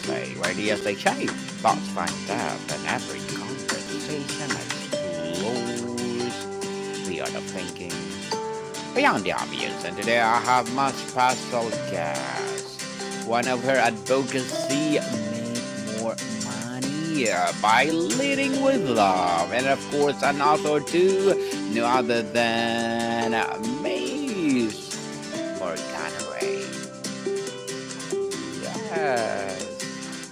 Cafe, where ideas take shape, thoughts find depth, and every conversation explores the art of thinking beyond the obvious. And today I have my special guest, one of her advocacy make more money by leading with love, and of course an author too, no other than Miss Morgana Rae. Yes.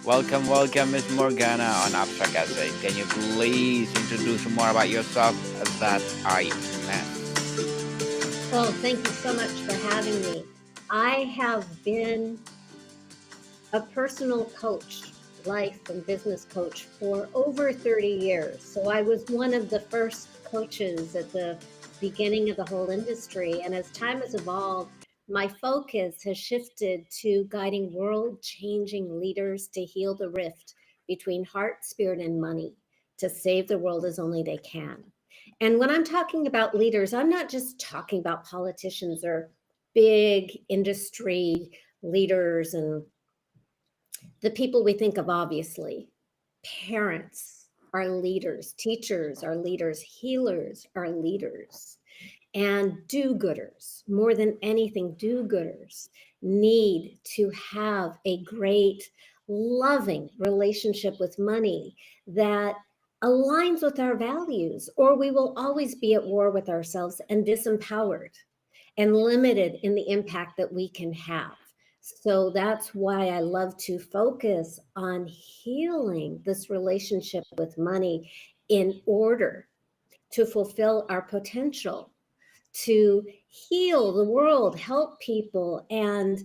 Welcome, Miss Morgana on Abstract Essay. Can you please introduce more about yourself that I missed? Oh, thank you so much for having me. I have been a personal coach, life and business coach for over 30 years. So I was one of the first coaches at the beginning of the whole industry. And as time has evolved, my focus has shifted to guiding world changing leaders to heal the rift between heart, spirit, and money to save the world as only they can. And when I'm talking about leaders, I'm not just talking about politicians or big industry leaders and the people we think of, obviously. Parents are leaders, teachers are leaders, healers are leaders, and do gooders, more than anything, do gooders need to have a great, loving relationship with money that aligns with our values, or we will always be at war with ourselves and disempowered and limited in the impact that we can have. So that's why I love to focus on healing this relationship with money in order to fulfill our potential, to heal the world, help people, and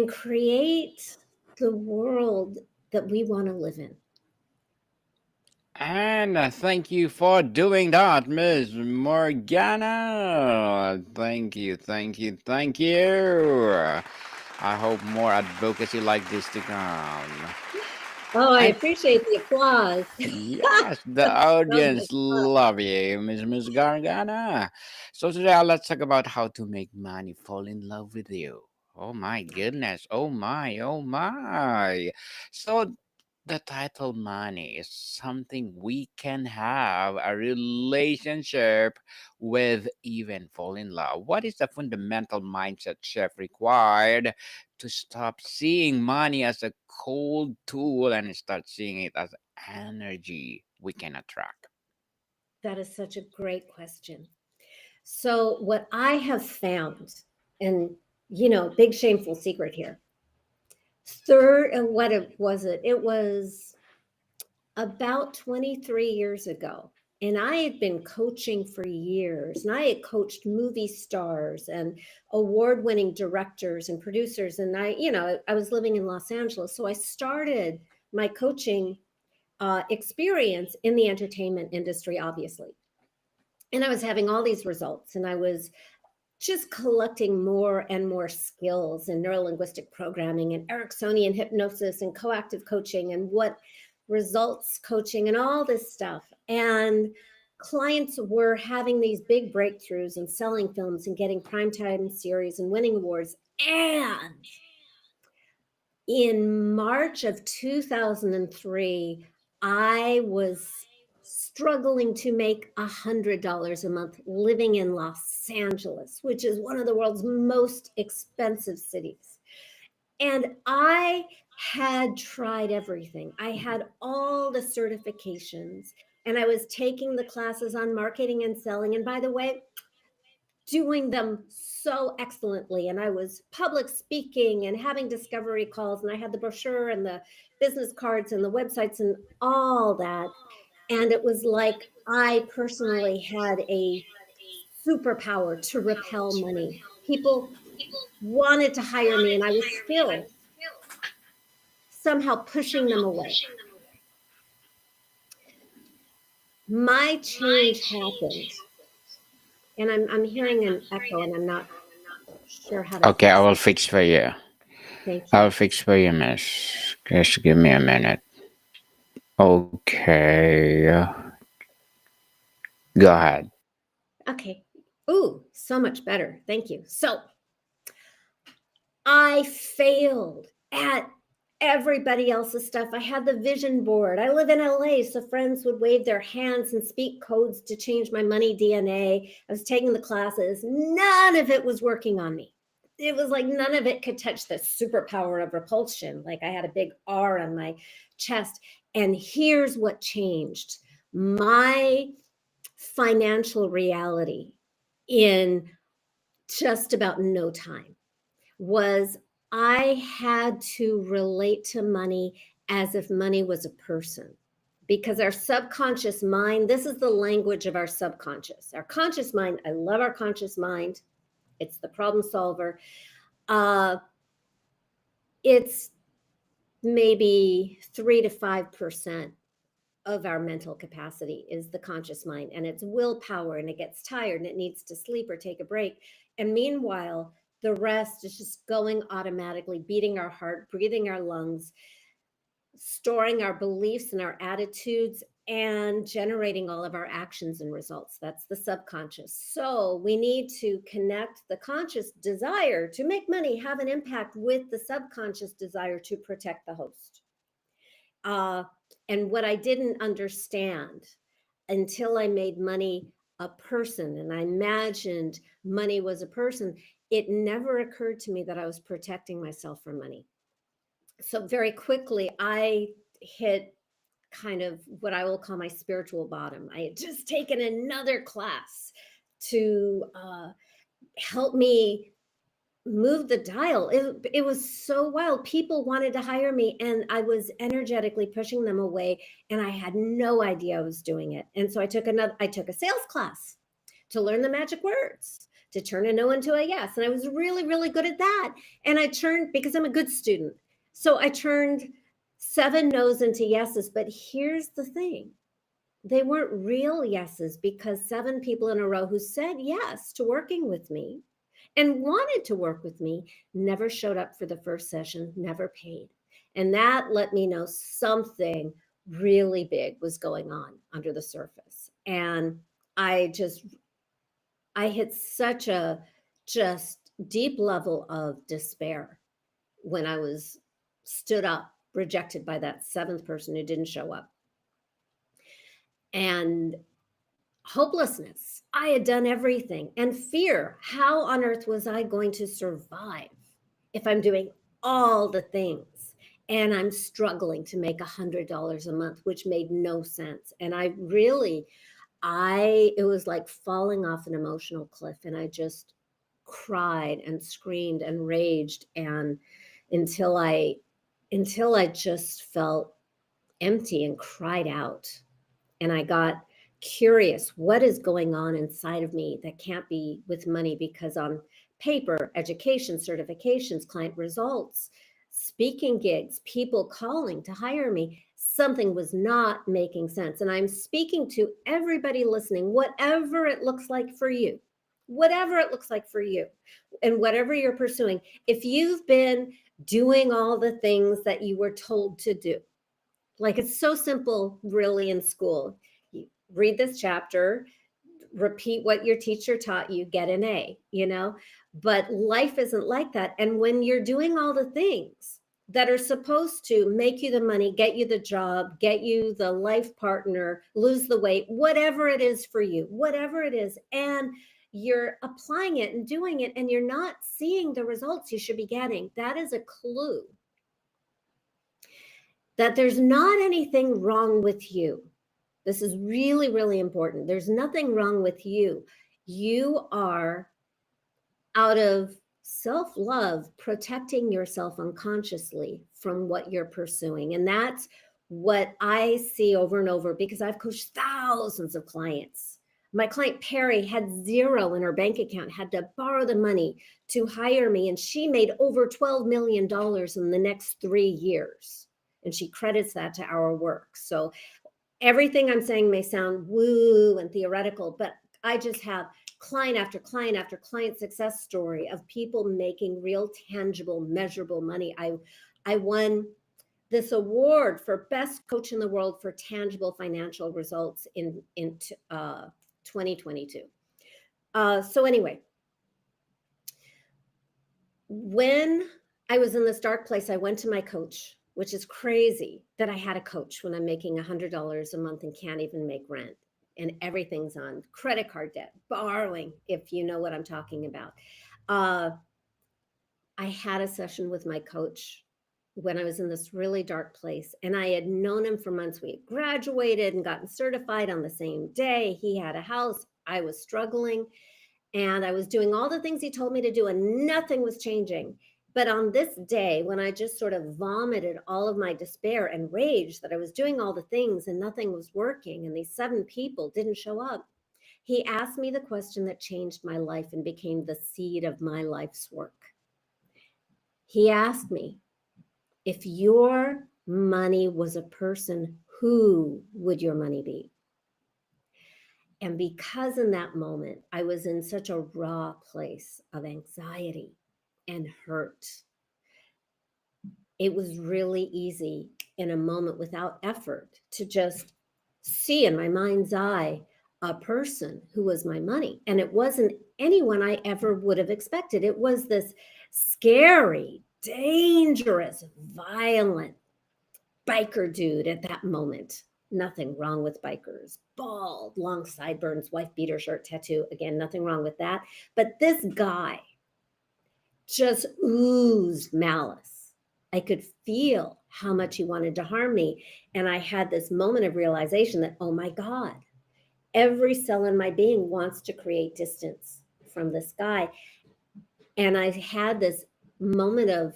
create the world that we want to live in. And thank you for doing that, Miss Morgana. Thank you. I hope more advocacy like this to come. Oh, I And appreciate the applause. yes, the That's so much audience fun. love you, Miss Gargana. So today let's talk about how to make money fall in love with you. Oh my goodness. Oh my. So the title money is something we can have a relationship with, even fall in love. What is the fundamental mindset shift required to stop seeing money as a cold tool and start seeing it as energy we can attract? That is such a great question. So, what I have found, and big shameful secret here. Third, and was it? It was about 23 years ago. And I had been coaching for years, and I had coached movie stars and award winning directors and producers. And I was living in Los Angeles. So I started my coaching experience in the entertainment industry, obviously. And I was having all these results, and I was just collecting more and more skills in neurolinguistic programming and Ericksonian hypnosis and coactive coaching and what results coaching and all this stuff. And clients were having these big breakthroughs and selling films and getting primetime series and winning awards. And in March of 2003, I was struggling to make $100 a month living in Los Angeles, which is one of the world's most expensive cities. And I had tried everything. I had all the certifications, and I was taking the classes on marketing and selling. And by the way, doing them so excellently. And I was public speaking and having discovery calls, and I had the brochure and the business cards and the websites and all that. And it was like I personally had a superpower to repel money. People wanted to hire me, and I was still somehow pushing them away. My change happened, and I'm hearing an echo, and I'm not sure how to Okay, I fix will it. fix for you. Thank you. I'll fix for you, miss. Just give me a minute. Okay. Go ahead. Okay. Ooh, so much better. Thank you. So I failed at everybody else's stuff. I had the vision board. I live in LA, so friends would wave their hands and speak codes to change my money DNA. I was taking the classes. None of it was working on me. It was like none of it could touch the superpower of repulsion. Like I had a big R on my chest. And here's what changed my financial reality in just about no time was I had to relate to money as if money was a person. Because our subconscious mind, this is the language of our subconscious. Our conscious mind, I love our conscious mind. It's the problem solver. Uh, it's maybe 3 to 5% of our mental capacity is the conscious mind, and it's willpower, and it gets tired and it needs to sleep or take a break. And meanwhile, the rest is just going automatically, beating our heart, breathing our lungs, storing our beliefs and our attitudes, and generating all of our actions and results. That's the subconscious. So we need to connect the conscious desire to make money, have an impact, with the subconscious desire to protect the host. Uh, and what I didn't understand until I made money a person and I imagined money was a person, it never occurred to me that I was protecting myself from money. So very quickly, I hit kind of what I will call my spiritual bottom. I had just taken another class to help me move the dial. It was so wild. People wanted to hire me, and I was energetically pushing them away, and I had no idea I was doing it. And so I took a sales class to learn the magic words to turn a no into a yes. And I was really, really good at that. And I turned, because I'm a good student, so I turned 7 no's into yeses. But here's the thing, they weren't real yeses, because 7 people in a row who said yes to working with me and wanted to work with me never showed up for the first session, never paid. And that let me know something really big was going on under the surface. And I just, I hit such a just deep level of despair when I was stood up, rejected by that 7th person who didn't show up. And hopelessness. I had done everything. And fear. How on earth was I going to survive if I'm doing all the things and I'm struggling to make $100 a month, which made no sense. And it was like falling off an emotional cliff. And I just cried and screamed and raged, and until I just felt empty and cried out. And I got curious, what is going on inside of me that can't be with money? Because on paper, education, certifications, client results, speaking gigs, people calling to hire me, something was not making sense. And I'm speaking to everybody listening, whatever it looks like for you, whatever it looks like for you, and whatever you're pursuing. If you've been doing all the things that you were told to do, like it's so simple, really, in school. You read this chapter, repeat what your teacher taught you, get an A, you know? But life isn't like that. And when you're doing all the things that are supposed to make you the money, get you the job, get you the life partner, lose the weight, whatever it is for you, whatever it is, and you're applying it and doing it, and you're not seeing the results you should be getting, that is a clue that there's not anything wrong with you. This is really, really important. There's nothing wrong with you. You are, out of self-love, protecting yourself unconsciously from what you're pursuing. And that's what I see over and over, because I've coached thousands of clients. My client Perry had 0 in her bank account, had to borrow the money to hire me, and she made over $12 million in the next 3 years. And she credits that to our work. So everything I'm saying may sound woo and theoretical, but I just have client after client after client success story of people making real, tangible, measurable money. I won this award for best coach in the world for tangible financial results in 2022. So anyway, when I was in this dark place, I went to my coach which is crazy that I had a coach when I'm making $100 a month and can't even make rent. And everything's on credit card debt, borrowing, if you know what I'm talking about. Uh, I had a session with my coach when I was in this really dark place, and I had known him for months. We had graduated and gotten certified on the same day. He had a house. I was struggling, and I was doing all the things he told me to do, and nothing was changing. But on this day, when I just sort of vomited all of my despair and rage that I was doing all the things and nothing was working, and these 7 people didn't show up, he asked me the question that changed my life and became the seed of my life's work. He asked me, if your money was a person, who would your money be? And because in that moment, I was in such a raw place of anxiety and hurt, it was really easy in a moment without effort to just see in my mind's eye a person who was my money. And it wasn't anyone I ever would have expected. It was this scary, dangerous, violent biker dude at that moment. Nothing wrong with bikers. Bald, long sideburns, wife beater shirt, tattoo. Again, nothing wrong with that. But this guy just oozed malice. I could feel how much he wanted to harm me. And I had this moment of realization that, oh my God, every cell in my being wants to create distance from this guy. And I had this moment of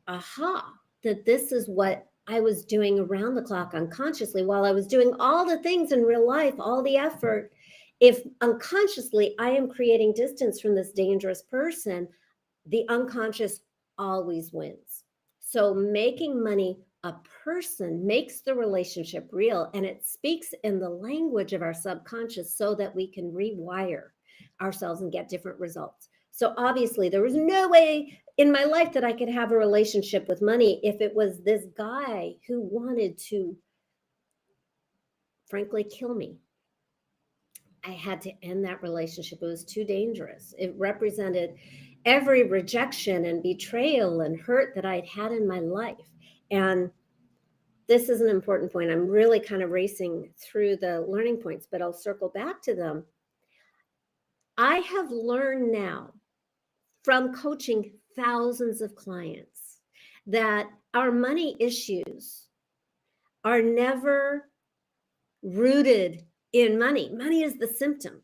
aha, that this is what I was doing around the clock unconsciously while I was doing all the things in real life, all the effort. If unconsciously I am creating distance from this dangerous person, the unconscious always wins. So making money a person makes the relationship real, and it speaks in the language of our subconscious so that we can rewire ourselves and get different results. So obviously there was no way in my life that I could have a relationship with money if it was this guy who wanted to frankly kill me. I had to end that relationship. It was too dangerous. It represented every rejection and betrayal and hurt that I'd had in my life. And this is an important point. I'm really kind of racing through the learning points, but I'll circle back to them. I have learned now from coaching thousands of clients that our money issues are never rooted in money. Money is the symptom.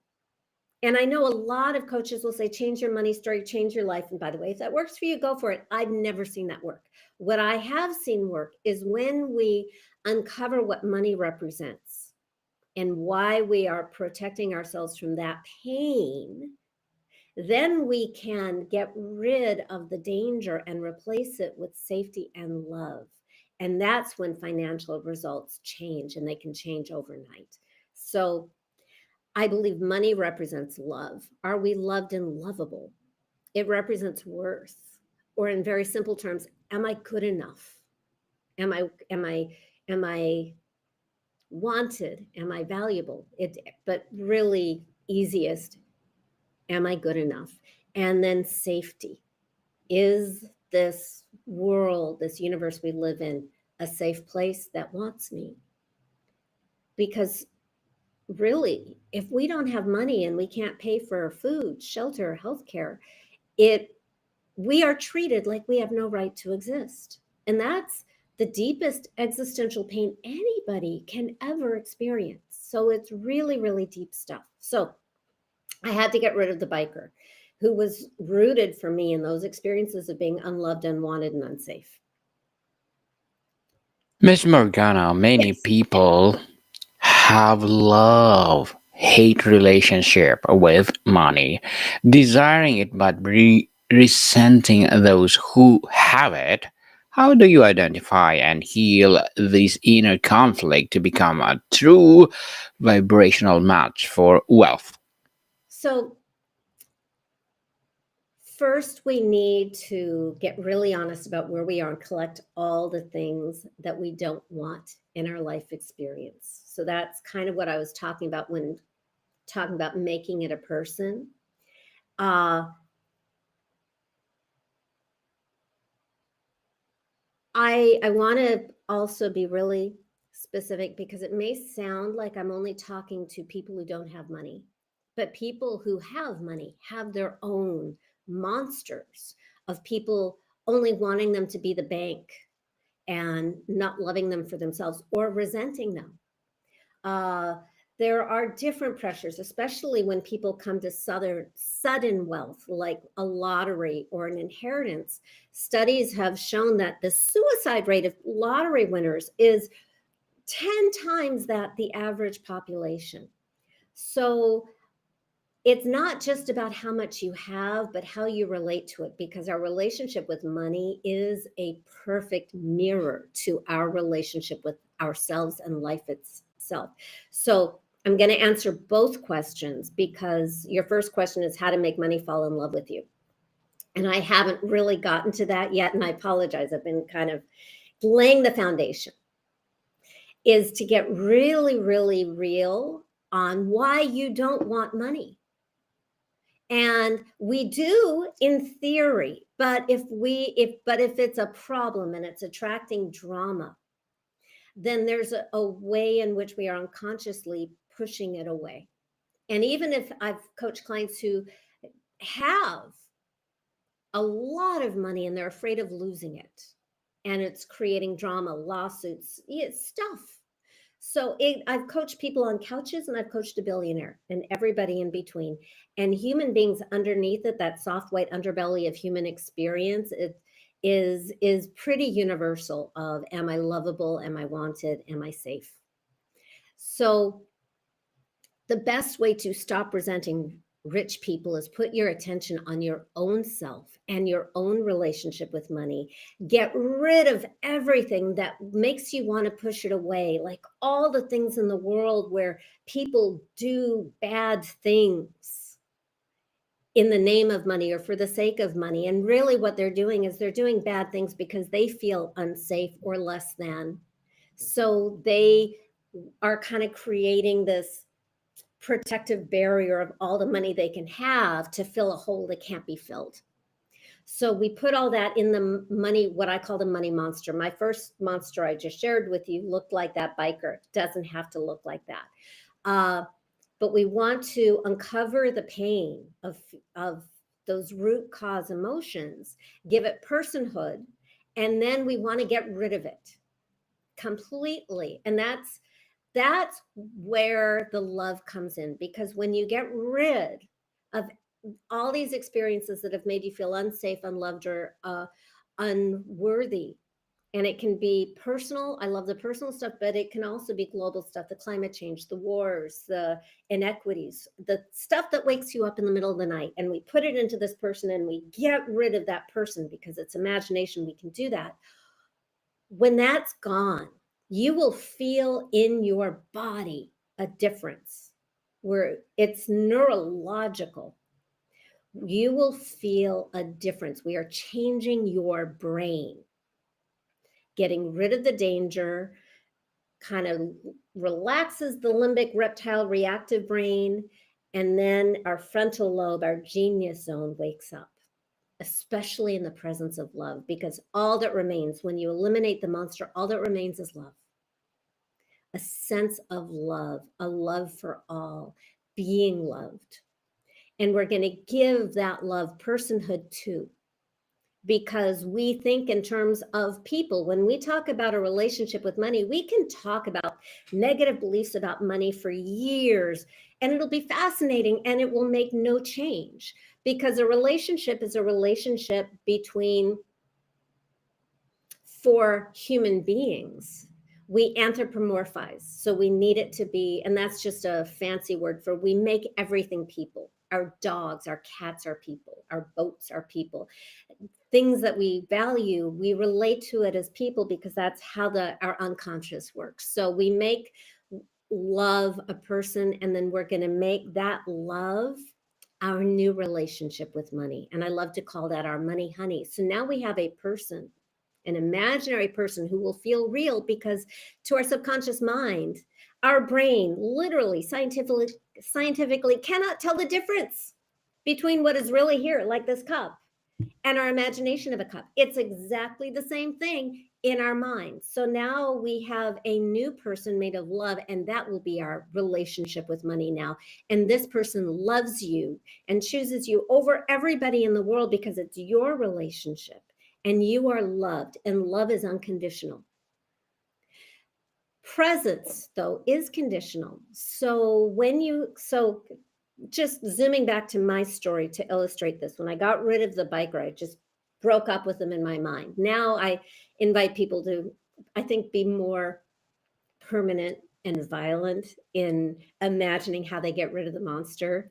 And I know a lot of coaches will say, change your money story, change your life. And by the way, if that works for you, go for it. I've never seen that work. What I have seen work is when we uncover what money represents and why we are protecting ourselves from that pain, then we can get rid of the danger and replace it with safety and love. And that's when financial results change, and they can change overnight. So I believe money represents love. Are we loved and lovable? It represents worth. Or in very simple terms, am I good enough? Am I wanted? Am I valuable? But really easiest, am I good enough? And then safety. Is this world, this universe we live in, a safe place that wants me? Because really, if we don't have money and we can't pay for food, shelter, healthcare, it we are treated like we have no right to exist. And that's the deepest existential pain anybody can ever experience. So it's really, really deep stuff. So I had to get rid of the biker who was rooted for me in those experiences of being unloved, unwanted, and unsafe. Miss Morgana, many Yes. people have love hate relationship with money, desiring it but resenting those who have it. How do you identify and heal this inner conflict to become a true vibrational match for wealth? So first, we need to get really honest about where we are and collect all the things that we don't want in our life experience. So that's kind of what I was talking about when talking about making it a person. Uh, I want to also be really specific because it may sound like I'm only talking to people who don't have money, but people who have money have their own monsters of people only wanting them to be the bank and not loving them for themselves or resenting them. Uh, there are different pressures, especially when people come to sudden wealth, like a lottery or an inheritance. Studies have shown that the suicide rate of lottery winners is 10 times that the average population. So it's not just about how much you have, but how you relate to it, because our relationship with money is a perfect mirror to our relationship with ourselves and life itself. So I'm going to answer both questions because your first question is how to make money fall in love with you. And I haven't really gotten to that yet. And I apologize. I've been kind of laying the foundation is to get really, really real on why you don't want money. And we do in theory, but if it's a problem and it's attracting drama, then there's a way in which we are unconsciously pushing it away. And even if I've coached clients who have a lot of money and they're afraid of losing it, and it's creating drama, lawsuits, stuff. So I've coached people on couches and I've coached a billionaire and everybody in between. And human beings underneath it, that soft white underbelly of human experience, it is pretty universal of am I lovable? Am I wanted? Am I safe? So the best way to stop resenting rich people is put your attention on your own self and your own relationship with money. Get rid of everything that makes you want to push it away, like all the things in the world where people do bad things in the name of money or for the sake of money. And really, what they're doing is they're doing bad things because they feel unsafe or less than. So they are kind of creating this protective barrier of all the money they can have to fill a hole that can't be filled. So we put all that in the money, what I call the money monster. My first monster I just shared with you looked like that biker. It doesn't have to look like that. But we want to uncover the pain of those root cause emotions, give it personhood, and then we want to get rid of it completely. And that's where the love comes in, because when you get rid of all these experiences that have made you feel unsafe, unloved, or unworthy, and it can be personal. I love the personal stuff, but it can also be global stuff, the climate change, the wars, the inequities, the stuff that wakes you up in the middle of the night. And we put it into this person and we get rid of that person because it's imagination. We can do that. When that's gone, you will feel in your body a difference where it's neurological. You will feel a difference. We are changing your brain, getting rid of the danger, kind of relaxes the limbic reptile reactive brain, and then our frontal lobe, our genius zone, wakes up, especially in the presence of love, because all that remains when you eliminate the monster, all that remains is love. A sense of love, a love for all, being loved. And we're going to give that love personhood too, because we think in terms of people. When we talk about a relationship with money, we can talk about negative beliefs about money for years, and it'll be fascinating and it will make no change, because a relationship is a relationship between four human beings. We anthropomorphize, so we need it to be, and that's just a fancy word for we make everything people. Our dogs, our cats are people, our boats are people. Things that we value, we relate to it as people because that's how our unconscious works. So we make love a person, and then we're going to make that love our new relationship with money. And I love to call that our money honey. So now we have a person, an imaginary person who will feel real, because to our subconscious mind, our brain literally scientifically cannot tell the difference between what is really here, like this cup, and our imagination of a cup. It's exactly the same thing in our minds. So now we have a new person made of love, and that will be our relationship with money now. And this person loves you and chooses you over everybody in the world because it's your relationship and you are loved, and love is unconditional. Presence, though, is conditional. So just zooming back to my story to illustrate this, when I got rid of the biker, I just broke up with them in my mind. Now I invite people to, I think, be more permanent and violent in imagining how they get rid of the monster.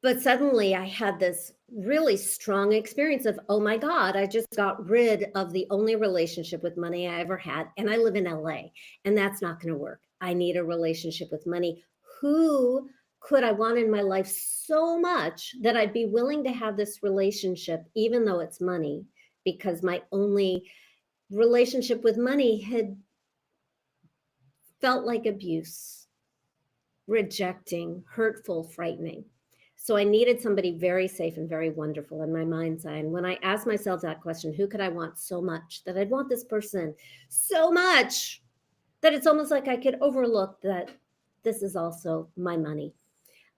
But suddenly I had this really strong experience of, oh my God, I just got rid of the only relationship with money I ever had. And I live in LA, and that's not going to work. I need a relationship with money. Who could I want in my life so much that I'd be willing to have this relationship, even though it's money? Because my only relationship with money had felt like abuse, rejecting, hurtful, frightening. So I needed somebody very safe and very wonderful in my mind's eye. And when I asked myself that question, who could I want so much that I'd want this person so much that it's almost like I could overlook that this is also my money.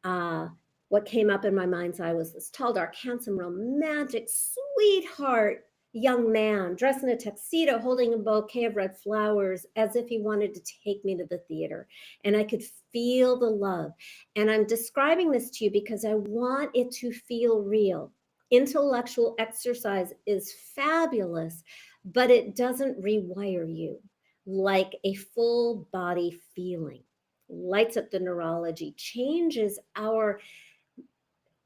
Uh, what came up in my mind's eye was this tall, dark, handsome, romantic, sweetheart young man dressed in a tuxedo holding a bouquet of red flowers as if he wanted to take me to the theater. And I could feel the love. And I'm describing this to you because I want it to feel real. Intellectual exercise is fabulous, but it doesn't rewire you like a full body feeling. Lights up the neurology, changes our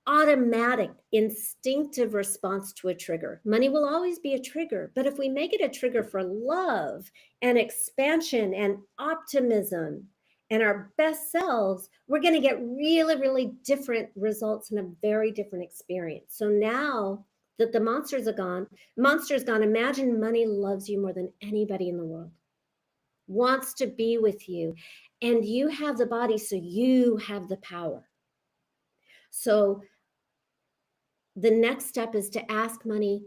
automatic, instinctive response to a trigger. Money will always be a trigger, but if we make it a trigger for love and expansion and optimism and our best selves, we're going to get really, really different results and a very different experience. So now that the monster's gone, imagine money loves you more than anybody in the world, wants to be with you, and you have the body, so you have the power. So the next step is to ask money,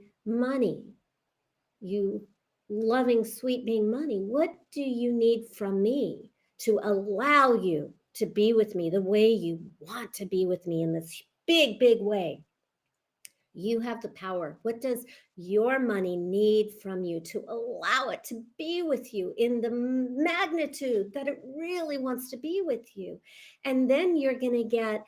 you loving, sweet being money, what do you need from me to allow you to be with me the way you want to be with me in this big, big way? You have the power. What does your money need from you to allow it to be with you in the magnitude that it really wants to be with you? And then you're going to get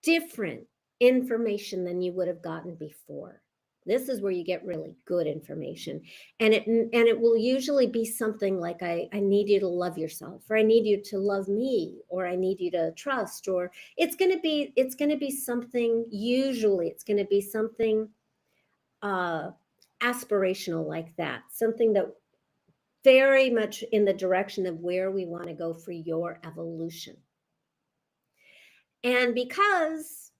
different information than you would have gotten before. This is where you get really good information. And it will usually be something like, I need you to love yourself, or I need you to love me, or I need you to trust, or it's gonna be something, usually it's gonna be something uh aspirational like that, something that very much in the direction of where we want to go for your evolution. And because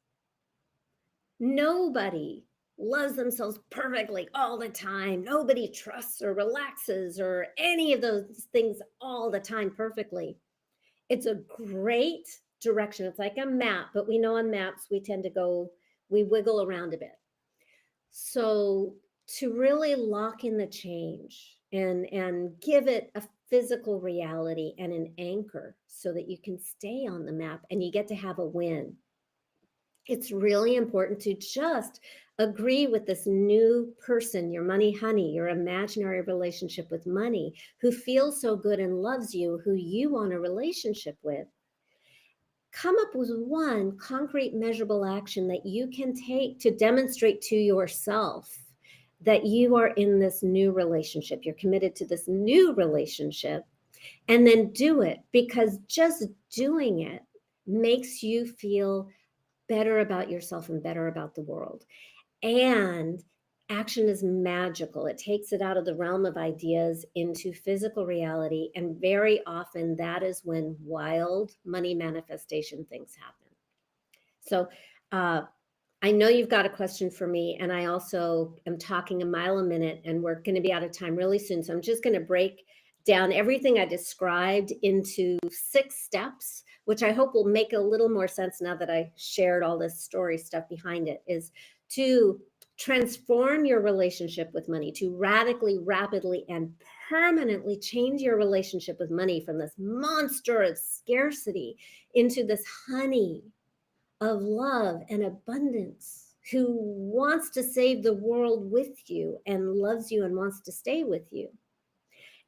nobody loves themselves perfectly all the time. Nobody trusts or relaxes or any of those things all the time perfectly. It's a great direction. It's like a map, but we know on maps we tend to go, we wiggle around a bit. So to really lock in the change and give it a physical reality and an anchor so that you can stay on the map and you get to have a win, it's really important to just agree with this new person, your money honey, your imaginary relationship with money, who feels so good and loves you, who you want a relationship with. Come up with one concrete, measurable action that you can take to demonstrate to yourself that you are in this new relationship. You're committed to this new relationship, and then do it, because just doing it makes you feel better about yourself and better about the world. And action is magical. It takes it out of the realm of ideas into physical reality. And very often that is when wild money manifestation things happen. So, I know you've got a question for me, and I also am talking a mile a minute, and we're going to be out of time really soon. So I'm just going to break down everything I described into 6 steps, which I hope will make a little more sense now that I shared all this story stuff behind it, is to transform your relationship with money, to radically, rapidly, and permanently change your relationship with money from this monster of scarcity into this honey of love and abundance who wants to save the world with you and loves you and wants to stay with you.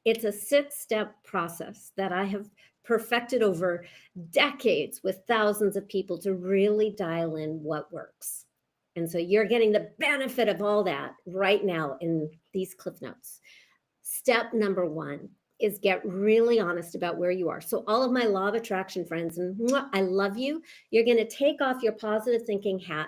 It's a 6 step process that I have perfected over decades with thousands of people to really dial in what works. And so you're getting the benefit of all that right now in these cliff notes. Step number 1 is get really honest about where you are. So, all of my law of attraction friends, and I love you, you're going to take off your positive thinking hat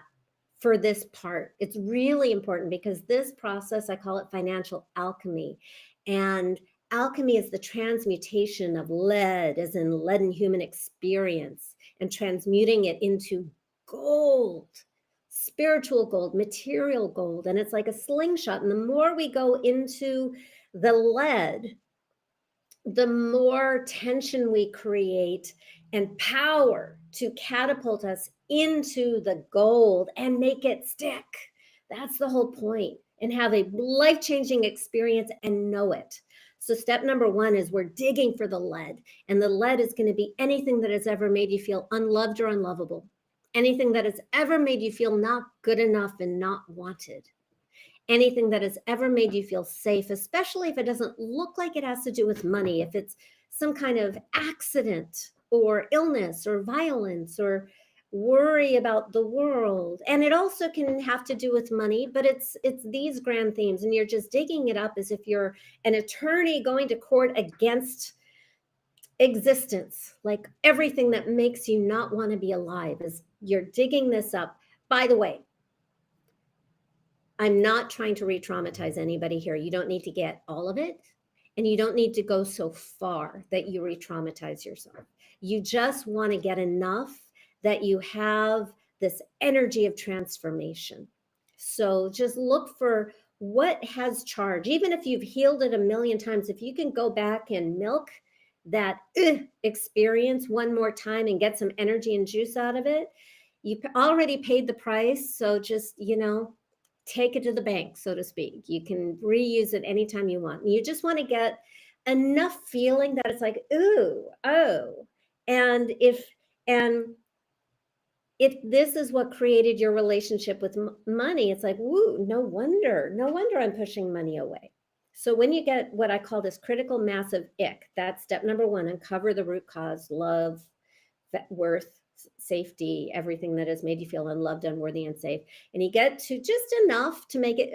for this part. It's really important because this process, I call it financial alchemy. And alchemy is the transmutation of lead, as in lead in human experience, and transmuting it into gold, spiritual gold, material gold. And it's like a slingshot. And the more we go into the lead, the more tension we create and power to catapult us into the gold and make it stick. That's the whole point. And have a life changing experience and know it. So, step number 1 is we're digging for the lead. And the lead is going to be anything that has ever made you feel unloved or unlovable, anything that has ever made you feel not good enough and not wanted, anything that has ever made you feel safe, especially if it doesn't look like it has to do with money, if it's some kind of accident or illness or violence or worry about the world. And it also can have to do with money, but it's these grand themes, and you're just digging it up as if you're an attorney going to court against existence, like everything that makes you not want to be alive is you're digging this up. By the way, I'm not trying to re-traumatize anybody here. You don't need to get all of it, and you don't need to go so far that you re-traumatize yourself. You just want to get enough that you have this energy of transformation. So just look for what has charge. Even if you've healed it a million times, if you can go back and milk that experience one more time and get some energy and juice out of it, you already paid the price. So just, take it to the bank, so to speak. You can reuse it anytime you want. You just want to get enough feeling that it's like, ooh, oh. And and if this is what created your relationship with money, it's like, woo, no wonder I'm pushing money away. So when you get what I call this critical mass of ick, that's step number 1, uncover the root cause, love, worth, safety, everything that has made you feel unloved, unworthy, and safe. And you get to just enough to make it,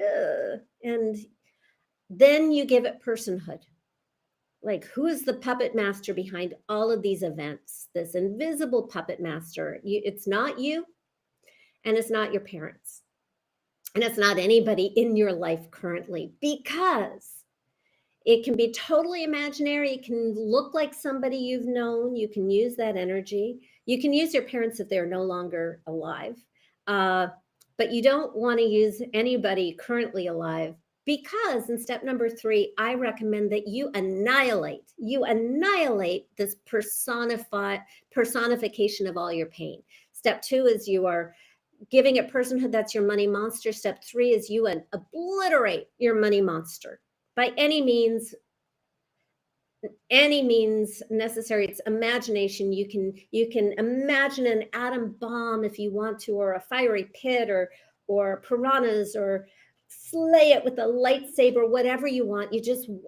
and then you give it personhood. Like, who is the puppet master behind all of these events? This invisible puppet master. It's not you, and it's not your parents, and it's not anybody in your life currently, because it can be totally imaginary. It can look like somebody you've known. You can use that energy. You can use your parents if they're no longer alive. Uh, but you don't want to use anybody currently alive, because in step number 3, I recommend that you annihilate this personification of all your pain. Step 2 is you are giving it personhood. That's your money monster. Step 3 is you obliterate your money monster by any means necessary. It's imagination. You can imagine an atom bomb if you want to, or a fiery pit, or piranhas, or slay it with a lightsaber, whatever you want.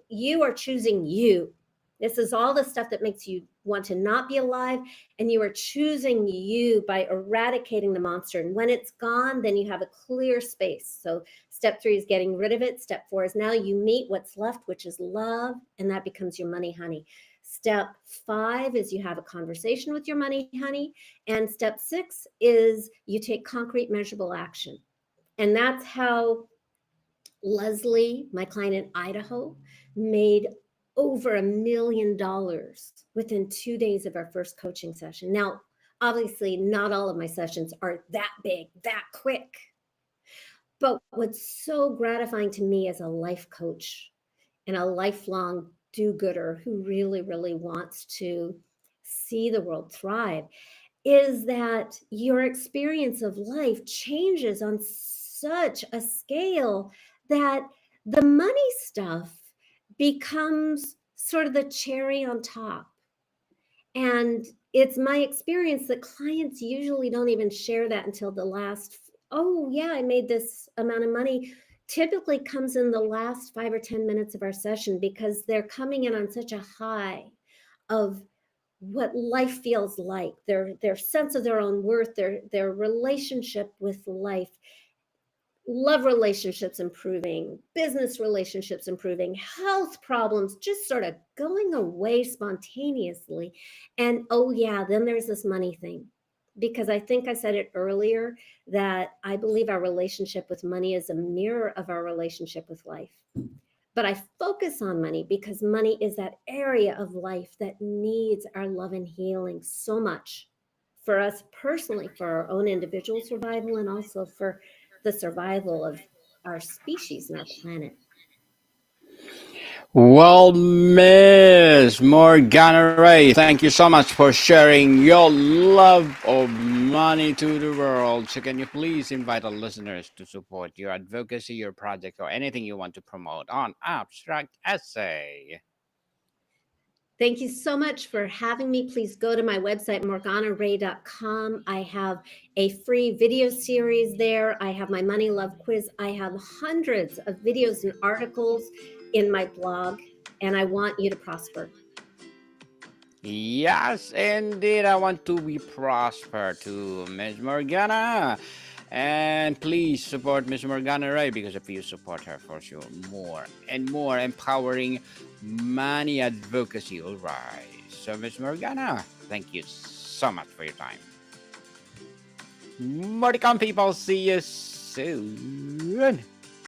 You are choosing you. This is all the stuff that makes you want to not be alive, and you are choosing you by eradicating the monster. And when it's gone, then you have a clear space. So step 3 is getting rid of it. Step 4 is now you meet what's left, which is love, and that becomes your money honey. Step 5 is you have a conversation with your money honey. And step 6 is you take concrete, measurable action. And that's how Leslie, my client in Idaho, made over $1 million within 2 days of our first coaching session. Now, obviously, not all of my sessions are that big, that quick. But what's so gratifying to me as a life coach and a lifelong do-gooder who really, really wants to see the world thrive, is that your experience of life changes on such a scale that the money stuff becomes sort of the cherry on top. And it's my experience that clients usually don't even share that until the last, oh, yeah, I made this amount of money. Typically comes in the last 5 or 10 minutes of our session because they're coming in on such a high of what life feels like, their sense of their own worth, their relationship with life, love relationships improving, business relationships improving, health problems just sort of going away spontaneously. And oh, yeah, then there's this money thing. Because I think I said it earlier that I believe our relationship with money is a mirror of our relationship with life. But I focus on money because money is that area of life that needs our love and healing so much for us personally, for our own individual survival, and also for the survival of our species and our planet. Well, Miss Morgana Rae, thank you so much for sharing your love of money to the world. So, can you please invite our listeners to support your advocacy, your project, or anything you want to promote on Abstract Essay? Thank you so much for having me. Please go to my website, morganarae.com. I have a free video series there. I have my Money Love Quiz. I have hundreds of videos and articles in my blog, and I want you to prosper. Yes, indeed. I want to be prosper to Miss Morgana. And please support Miss Morgana Rae because if you support her, for sure, more and more empowering money advocacy will rise. So, Miss Morgana, thank you so much for your time. More to come, people. See you soon.